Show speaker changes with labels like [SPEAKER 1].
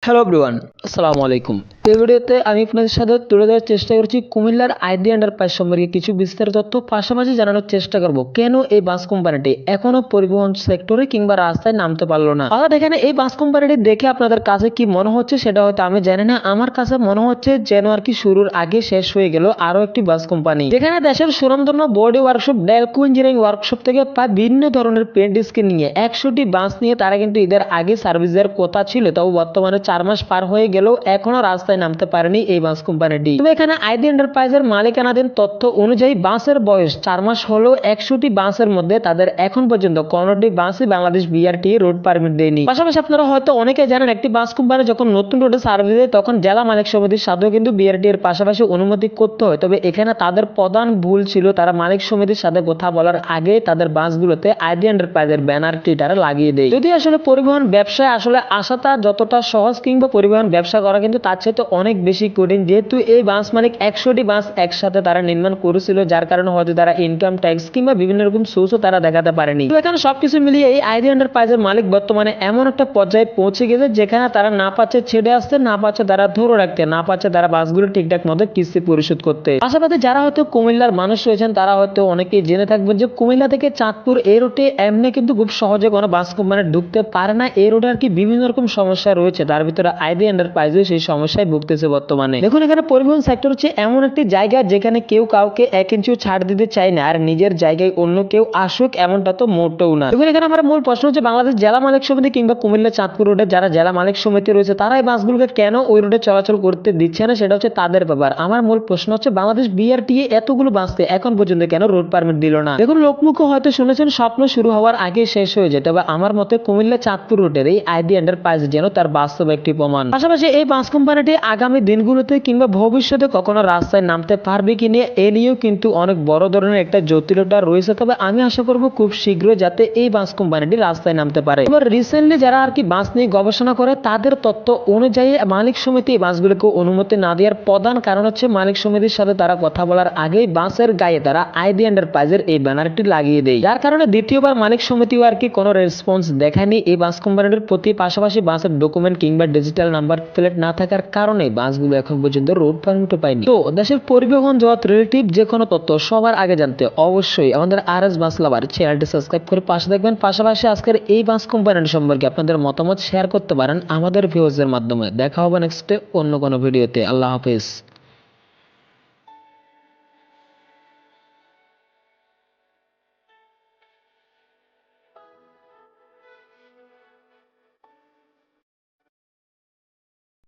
[SPEAKER 1] Hello everyone, আসসালামু আলাইকুম। এই ভিডিওতে আমি আপনাদের সাথে তুলে ধরার চেষ্টা করছি কুমিল্লার আইডি এন্টারপ্রাইজ সম্পর্কে কিছু বিস্তারিত তথ্য, পাশাপাশি জানানোর চেষ্টা করব কেন এই বাস কোম্পানিটি এখনো পরিবহন সেক্টরে কিংবা রাস্তায় নামতে পারলো না। অর্থাৎ এখানে এই বাস কোম্পানিটি দেখে আপনাদের কাছে কি মনে হচ্ছে সেটা হয়তো আমি জানি না, আমার কাছে মনে হচ্ছে যেন আর কি শুরুর আগে শেষ হয়ে গেল আরো একটি বাস কোম্পানি, যেখানে দেশের সুনামধন্য body workshop Delco engineering workshop থেকে প্রায় ভিন্ন ধরনের পেন্ট স্কিন নিয়ে 100টি বাস নিয়ে তারা কিন্তু ঈদের আগে সার্ভিস দেওয়ার কথা ছিল। তাও বর্তমানে 4 মাস পার হয়ে গেলেও এখনো রাস্তায় নামতে পারেনি এই বাস কোম্পানিটি। তবে এখানে আইডি এন্টারপ্রাইজের মালিকানাধীন তথ্য অনুযায়ী বাসের বয়স 4 মাস হলেও 100টি বাসের মধ্যে তাদের এখন পর্যন্ত 15টি বাসই বাংলাদেশ বিআরটিএ রোড পারমিট দেয়নি। পাশাপাশি আপনারা হয়তো অনেকে জানেন, একটি বাস কোম্পানি যখন নতুন রোডে সার্ভিস দেয় তখন জেলা মালিক সমিতির সাথেও কিন্তু বিআরটি এর পাশাপাশি অনুমতি করতে হয়। তবে এখানে তাদের প্রধান ভুল ছিল, তারা মালিক সমিতির সাথে কথা বলার আগে তাদের বাসগুলোতে আইডি এন্টারপ্রাইজের ব্যানারটি তারা লাগিয়ে দেয়। যদি আসলে পরিবহন ব্যবসায় আসলে আসাটা যতটা সহজ কিংবা পরিবহন ব্যবসা করা কিন্তু তার চাইতে অনেক বেশি কঠিন, যেহেতু এই বাস মালিক 100টি বাস একসাথে তারা নির্মাণ করেছিল, যার কারণে হয়তো তারা ইনকাম ট্যাক্স কিংবা বিভিন্ন রকম সোর্সও তারা দেখাতে পারেনি। তো এখানে সবকিছু মিলিয়ে এই আইডি এন্টারপ্রাইজের মালিক বর্তমানে এমন একটা পর্যায়ে পৌঁছে গেছে যেখানে তারা না পাচ্ছে ছেড়ে আসতে, না পাচ্ছে তারা ধরে রাখতে, না পাচ্ছে তারা বাসগুলো ঠিকঠাক মতো কিস্তি পরিশোধ করতে। পাশাপাশি যারা হয়তো কুমিল্লার মানুষ রয়েছেন তারা হয়তো অনেকেই জেনে থাকবেন যে কুমিল্লা থেকে চাঁদপুর এই রুটে এমনি কিন্তু খুব সহজে কোনো বাস কোম্পানি ঢুকতে পারে না। এই রোডে আর কি বিভিন্ন রকম সমস্যা রয়েছে, তার ভিতরে আইডি এন্টারপ্রাইজ সেই সমস্যায় ভুগতেছে বর্তমানে। দেখুন এখানে পরিবহন সেক্টর হচ্ছে এমন একটি জায়গা যেখানে কেউ কাউকে 1 ইঞ্চিও ছাড় দিতে চায় না, আর নিজের জায়গায় অন্য কেউ আসুক এমনটা তো মোটেও না। দেখুন এখানে আমার মূল প্রশ্ন হচ্ছে বাংলাদেশ জেলা মালিক সমিতি কিংবা কুমিল্লা চাঁদপুর রোডে যারা জেলা মালিক সমিতি রয়েছে তারা এই বাসগুলোকে কেন ওই রোডে চলাচল করতে দিচ্ছে না, সেটা হচ্ছে তাদের ব্যাপার। আমার মূল প্রশ্ন হচ্ছে বাংলাদেশ বিআরটিএ এতগুলো বাসকে এখন পর্যন্ত কেন রোড পারমিট দিল না। দেখুন লোকমুখে হয়তো শুনেছেন স্বপ্ন শুরু হওয়ার আগে শেষ হয়ে যায়, তবে আমার মতে কুমিল্লা চাঁদপুর রোডের এই আইডি এন্টারপ্রাইজ যেন তার বাস্তব একটি প্রমাণ। পাশাপাশি এই বাস কোম্পানিটি আগামী দিনগুলোতে কিংবা ভবিষ্যতে কখনো রাস্তায় নামতে পারবে কি নিয়ে এ নিয়েও কিন্তু অনেক বড় ধরনের একটা জটিলতা রয়েছে। তবে আমি আশা করব খুব শীঘ্রই যাতে এই বাস কোম্পানিটি রাস্তায় নামতে পারে। এবার রিসেন্টলি যারা আর কি বাস নিয়ে গবেষণা করে তাদের তথ্য অনুযায়ী মালিক সমিতি এই বাসগুলোকে অনুমতি না দেওয়ার প্রধান কারণ হচ্ছে মালিক সমিতির সাথে তারা কথা বলার আগেই বাসের গায়ে তারা আইডি এন্টারপ্রাইজের এই ব্যানারটি লাগিয়ে দেয়, যার কারণে দ্বিতীয়বার মালিক সমিতিও আর কি কোনো রেসপন্স দেখায়নি এই বাস কোম্পানিটির প্রতি। পাশাপাশি বাসের ডকুমেন্ট কিংবা ডিজিটাল নাম্বার প্লেট না থাকার কারণে বাসগুলো এখন পর্যন্ত রোড পারমিটও পায়নি। তো দেশের পরিবহন জগৎ রিলেটিভ যে কোনো তথ্য সবার আগে জানতে অবশ্যই আমাদের আরএস বাস লাভার চ্যানেলটি সাবস্ক্রাইব করে পাশে দেখবেন। পাশাপাশি আজকের এই বাস কোম্পানি সম্পর্কে আপনাদের মতামত শেয়ার করতে পারেন আমাদের ভিউয়ার্সদের মাধ্যমে। দেখা হবে নেক্সটে অন্য কোনো ভিডিওতে। আল্লাহ হাফেজ।